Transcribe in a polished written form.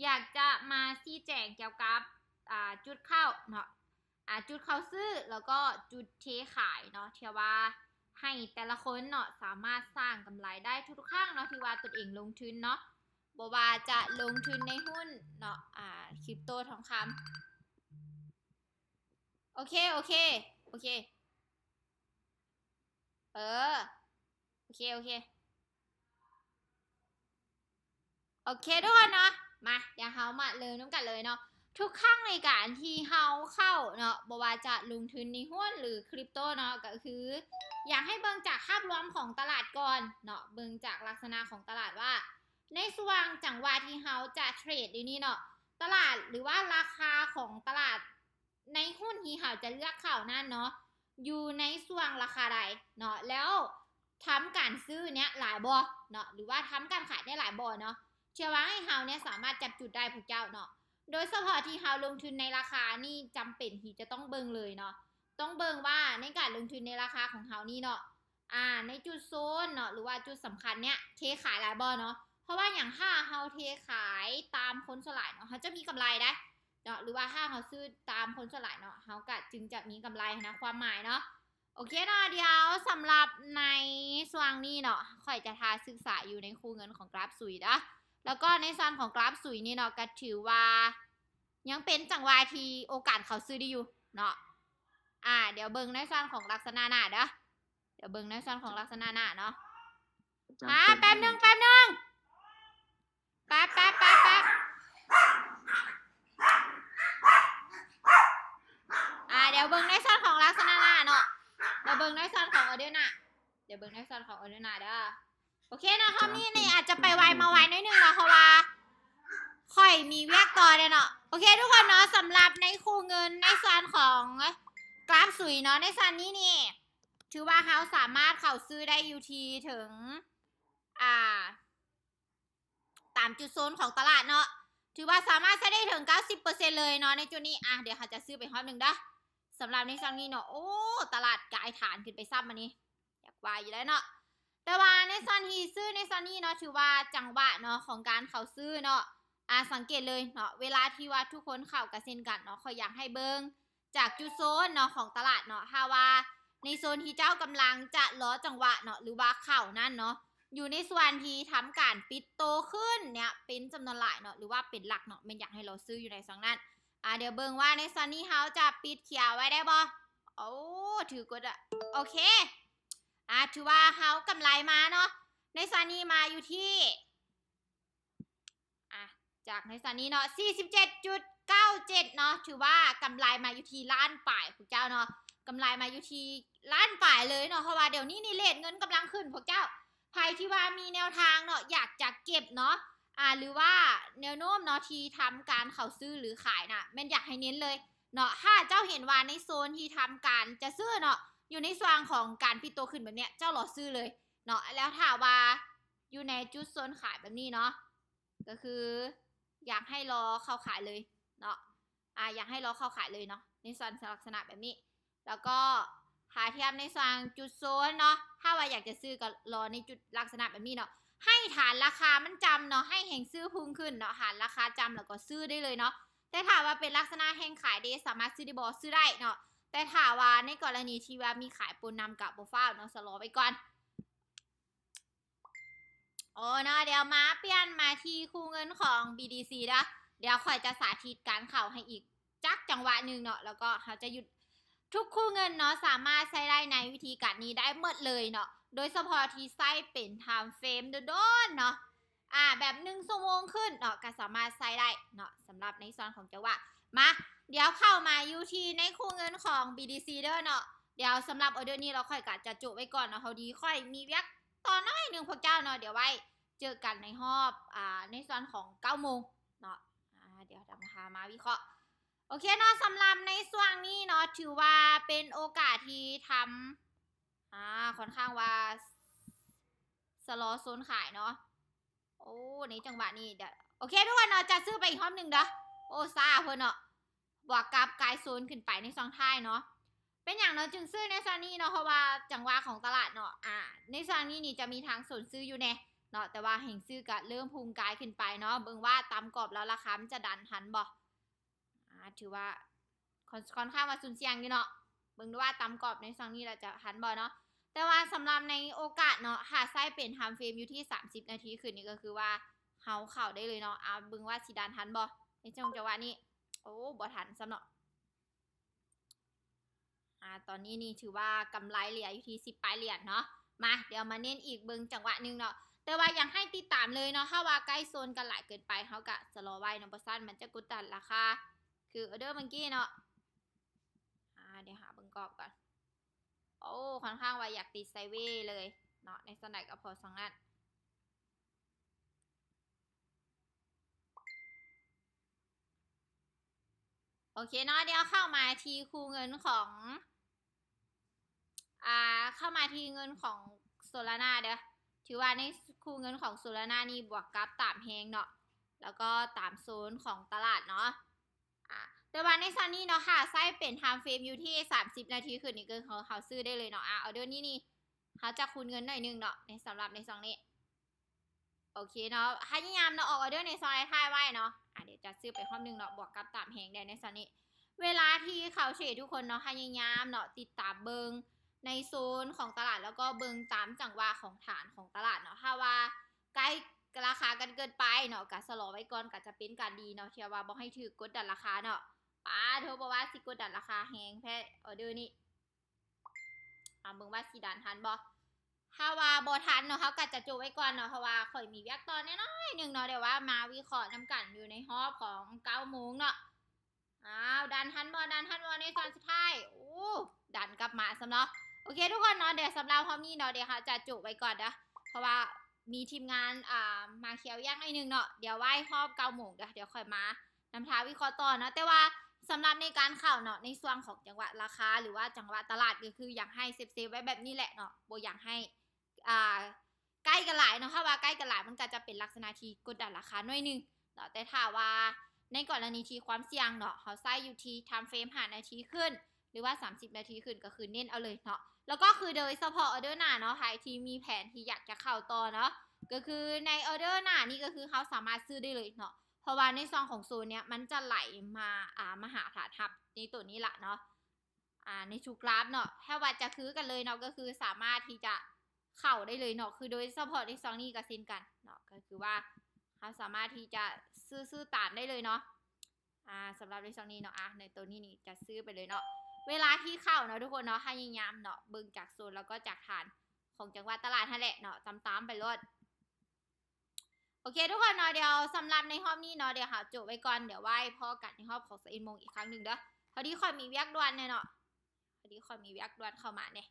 อยากจะมาชี้แจงเกี่ยวกับจุดเข้าเนาะจุดเข้าซื้อแล้วก็จุดเทขายเนาะที่ว่าให้แต่ละคนเนาะสามารถสร้างกำไรได้ทุกๆครั้งเนาะที่ว่าตนเองลงทุนเนาะบ่ว่าจะลงทุนในหุ้นเนาะคริปโตทองคำโอเคโอเคโอเคเออโอเคโอเคโอเคทุกคนเนาะมาเดี๋ยวเฮามาเริ่มน้ำกันเลยเนาะทุกครั้งในการที่เฮาเข้าเนาะบ่ว่าจะลงทุนในหุ้นหรือคริปโตเนาะก็คืออยากให้เบิ่งจากภาพรวมของตลาดก่อนเนาะเบิ่งจากลักษณะของตลาดว่าในส่วนจังหวะที่เฮาจะเทรดอยู่นี่เนาะตลาดหรือว่าราคาของตลาดในหุ้นที่เฮาจะเลือกเข้านั่นเนาะอยู่ในส่วนราคาใดเนาะแล้วทำการซื้อเนี้ยหลายบ่เนาะหรือว่าทำการขายได้หลายบ่เนาะเชื่อว่าให้เฮาเนี่ยสามารถจับจุดได้พวกเจ้าเนาะโดยเฉพาะที่เฮาลงทุนในราคานี่จำเป็นที่จะต้องเบิ่งเลยเนาะต้องเบิ่งว่าในการลงทุนในราคาของเฮานี่เนาะในจุดโซนเนาะหรือว่าจุดสำคัญเนี่ยเทขายหลายบ่เนาะเพราะว่าอย่างถ้าเฮาเทขายตามคนสลายเนาะเฮาจะมีกำไรได้เนาะหรือว่าถ้าเฮาซื้อตามคนสลายเนาะเฮาก็จึงจะมีกำไรนะความหมายเนาะโอเคเนาะเดี๋ยวสำหรับในส่วนนี้เนาะค่อยจะทาศึกษาอยู่ในคู่เงินของกราฟสุยนะแล้วก็ในส่วนของกราฟสุยนี่เนาะก็ถือว่ายังเป็นจังหวะที่โอกาสเขาซื้อได้อยู่เนาะเดี๋ยวเบิ่งในส่วนของลักษณะหน้าเด้อเดี๋ยวเบิ่งในส่วนของลักษณะหน้าเนาะแป๊บนึงแป๊บนึงแป๊บเดี๋ยวเบิ่งในส่วนของลักษณะหน้าเนาะเดี๋ยวเบิ่งในส่วนของออเดอร์หน้าเดี๋ยวเบิ่งในส่วนของออเดอร์หน้าเด้อโอเคนะครับนี่อาจจะไปไวมาไวนิดนึงเนาะเพราะว่าค่อยมีเวียกต่อเนาะโอเคทุกคนเนาะสำหรับในคู่เงินในส่วนของกราฟสุยเนาะในส่วนนี้นี่ถือว่าเขาสามารถเข้าซื้อได้อยู่ที่ถึงตามจุดโซนของตลาดเนาะถือว่าสามารถใช้ได้ถึง 90% เลยเนาะในจุดนี้เดี๋ยวเขาจะซื้อไปฮอตหนึ่งนะสำหรับในช่วงนี้เนาะโอ้ตลาดกายฐานขึ้นไปซ้ำมานี้อยากว่าอยู่แล้วเนาะแต่ว่าในซอนฮีซื้อในซอนนี้เนาะถือว่าจังหวะเนาะของการเข้าซื้อเนาะสังเกตเลยเนาะเวลาที่ว่าทุกคนเข้ากับเส้นกันเนาะเขาอยากให้เบิ้งจากจุดโซนเนาะของตลาดเนาะถ้าว่าในโซนที่เจ้ากำลังจะล้อจังหวะเนาะหรือว่าเข้านั่นเนาะอยู่ในส่วนที่ทำการปิดโตขึ้นเนี่ยเป็นจำนวนหลายเนาะหรือว่าเป็นหลักเนาะไม่อยากให้เราซื้ออยู่ในซองนั้นเดี๋ยวเบิ่งว่าในซอนนี้เขาจะปิดเขียวไว้ได้บ่โอ้ถือกดโอเคถือว่าเขากำไรมาเนาะในซอนนี้มาอยู่ที่จากในซอนนี้เนาะ 47.97 เนาะถือว่ากำไรมาอยู่ที่ล้านป่ายพวกเจ้าเนาะกำไรมาอยู่ที่ล้านป่ายเลยเนาะเพราะว่าเดี๋ยวนี้นี่เรทเงินกำลังขึ้นพวกเจ้าใครที่ว่ามีแนวทางเนาะอยากจะเก็บเนาะหรือว่าแนวโน้มเนาะที่ทำการเขาซื้อหรือขายน่ะแม่นอยากให้เน้นเลยเนาะถ้าเจ้าเห็นว่าในโซนที่ทำการจะซื้อเนาะอยู่ในส่วนของการปิดตัวขึ้นแบบเนี้ยเจ้าหลอซื้อเลยเนาะแล้วถ้าว่าอยู่ในจุดโซนขายแบบนี้เนาะก็คืออยากให้รอเข้าขายเลยเนาะอยากให้รอเข้าขายเลยเนาะในส่วนลักษณะแบบนี้แล้วก็หาเทียมในส่วนจุดโซนเนาะถ้าว่าอยากจะซื้อก็รอในจุดลักษณะแบบนี้เนาะให้ฐานราคามันจำเนาะให้แห่งซื้อพุ่งขึ้นเนาะฐานราคาจำแล้วก็ซื้อได้เลยเนาะแต่ถ้าว่าเป็นลักษณะแห่งขายได้สามารถซื้อได้บอซื้อได้เนาะแต่ถ้าว่าในกรณีที่ว่ามีขายปนนำกับโบฟ้าเนาะสโลไปก่อนเนาะเดี๋ยวมาเปลี่ยนมาที่คู่เงินของ BDC นะเดี๋ยวค่อยจะสาธิตการเข่าให้อีกจักจังหวะหนึ่งเนาะแล้วก็เขาจะหยุดทุกคู่เงินเนาะสามารถใช้ได้ในวิธีการนี้ได้หมดเลยเนาะโดยเฉพาะที่ใช้เป็นไทม์เฟรมโดนเนาะแบบ1 ชั่วโมงขึ้นเนาะก็สามารถใช้ได้เนาะสำหรับในส่วนของจังหวะมาเดี๋ยวเข้ามาอยู่ที่ในคู่เงินของ BDC เด้อเนาะเดี๋ยวสำหรับออเดอร์นี้เราค่อยกะจะจุไว้ก่อนเนาะเขาดีค่อยมีเวียกต่อน้อยหนึ่งพวกเจ้าเนาะเดี๋ยวไว้เจอกันในรอบในส่วนของ9 โมงเนาะเดี๋ยวจะมาวิเคราะห์โอเคเนาะสำหรับในส่วนนี้เนาะถือว่าเป็นโอกาสที่ทำค่อนข้างว่าสโลโซนขายเนาะโอ้ในจังหวะนี้เดี๋ยวโอเคทุกคนเนาะจะซื้อไปอีกรอบหนึ่งเด้อโอ้ซ่าเพื่อนเนาะบวกกับกายโซนขึ้นไปในซองท้ายเนาะเป็นอย่างเนาะจึงซื้อในซอนนี้เนาะเพราะว่าจังหวะของตลาดเนาะในซอนนี้นี่จะมีทางส่วนซื้ออยู่แน่ เนาะแต่ว่าแห่งซื้อก็เริ่มพุงกายขึ้นไปเนาะเบิ่งว่าตามกรอบแล้วราคามันจะดันทันบ่ถือว่าค่อนข้างว่าสุ่มเสี่ยงอยู่เนาะเบิ่งดูว่าตามกรอบในซองนี้เราจะทันบ่เนาะแต่ว่าสำหรับในโอกาสเนาะหาไส้เป็นไทม์เฟรมอยู่ที่30นาทีขึ้นนี่ก็คือว่าเฮาเข้าได้เลยเนาะเบิ่งว่าสิดันทันบ่ในจังหวะนี้โอ้บ่ทันซะเนาะตอนนี้นี่ถือว่ากำไรเหลืออยู่ที่10ปลายเหรียญเนาะมาเดี๋ยวมาเน้นอีกเบิ่งจังหวะนึงเนาะแต่ว่ายังให้ติดตามเลยเนาะถ้าว่าใกล้โซนกันหลายเกินไปเฮาก็จะรอไว้เนาะบ่ซั่นมันจะกดดันราคาคือออเดอร์เมื่อกี้เนาะเดี๋ยวหาเบิ่งกรอบก่อนโอ้ค่อนข้างว่าอยากติดไซด์เวย์เลยเนาะในสไนก็พอ2นัดโอเคเนาะเดี๋ยวเข้ามาที่คูเงินของเข้ามาที่เงินของโซลาร่าเด้อถือว่าในคูเงินของโซลาร่านี่บวกกับตามแฮงเนาะแล้วก็ตามโซนของตลาดเนาะแต่ว่าในซอนนี้เนาะค่ะไส้เป็นไทม์เฟรมอยู่ที่30นาทีขึ้นนี่คือเขาซื้อได้เลยเนาะออเดอร์นี่เขาจะคูณเงินหน่อยนึงเนาะในสำหรับในซองนี้โอเคเนาะพยายามเนาะออกออเดอร์ในซองท้ายไว้เนาะเดี๋ยวจะซื้อไปรอบนึงเนาะบวกกับตามแฮงได้ในซอนนี้เวลาที่เขาเฉดทุกคนเนาะพยายามเนาะติดตามเบิงในโซนของตลาดแล้วก็เบิงตามจังหวะของฐานของตลาดเนาะถ้าว่าใกล้ราคากันเกินไปเนาะก็สลอไว้ก่อนก็จะเป็นการดีเนาะเชื่อว่าบ่ให้ถือกดดันราคาเนาะโทรบอกว่าสิกดดันราคาแฮงแพ้ออเดอร์นี่เบิ่งว่าสิดันทันบ่ถ้าว่าบ่ทันเนาะเขาก็จะจบไว้ก่อนเนาะเพราะว่าข่อยมีเวียกตอนน้อยๆนึงเนาะเดี๋ยวว่ามาวิเคราะห์นำกันอยู่ในฮอบของ9 โมงเนาะดันทันบ่ในตอนสุดท้ายโอ้ดันกลับมาซะเนาะโอเคทุกคนเนาะเดี๋ยวสำหรับฮอบนี้เนาะเดี๋ยวเขาจะจบไว้ก่อนนะเพราะว่ามีทีมงานมาเคียวย่างหน่อยนึงเนาะเดี๋ยวไหว้ฮอบ9 โมงเดี๋ยวค่อยมานำท้าวิเคราะห์ต่อเนาะแต่ว่าสำหรับในการเข้าเนาะในส่วนของจังหวะราคาหรือว่าจังหวะตลาดก็คืออยากให้เซฟไว้แบบนี้แหละเนาะบ่อยากให้ใกล้กันหลายเนาะถ้าว่าใกล้กันหลายมันก็จะเป็นลักษณะที่กดดันราคาหน่อยนึงเนาะแต่ถ้าว่าในกรณีที่ความเสี่ยงเนาะเขาใส่อยู่ที่ time frame 5 นาทีขึ้นหรือว่า30 นาทีขึ้นก็คือเน้นเอาเลยเนาะแล้วก็คือโดยเฉพาะออเดอร์หน้าเนาะใครที่มีแผนที่อยากจะเข้าต่อเนาะก็คือในออเดอร์หน้านี่ก็คือเขาสามารถซื้อได้เลยเนาะเพราะว่าในซองของโซนเนี้ยมันจะไหลมามาหาฐานทับในตัวนี้ละเนาะในชูกราฟเนาะถ้าว่าจะซื้อกันเลยเนาะก็คือสามารถที่จะเข้าได้เลยเนาะคือโดยเฉพาะในซองนี้ก็เช่นกันเนาะก็คือว่าเขาสามารถที่จะซื้อตามได้เลยเนาะสำหรับในซองนี้เนาะในตัวนี้นี่จะซื้อไปเลยเนาะเวลาที่เข้าเนาะทุกคนเนาะพยายามเนาะเบิ่งจากโซนแล้วก็จากฐานของจังหวัดตลาดนั่นแหละเนาะตามไปรถโอเคทุกคนเนาะเดี๋ยวสำหรับในห้องนี้เนาะเดี๋ยวหาจบไว้ก่อนเดี๋ยวไหว้พ่อกันในห้องของ11 โมงอีกครั้งหนึ่งเด้อพอดีค่อยมีเวียกด่วนเนี่ยเนาะพอดีค่อยมีเวียกด่วนเข้ามาเนี่ย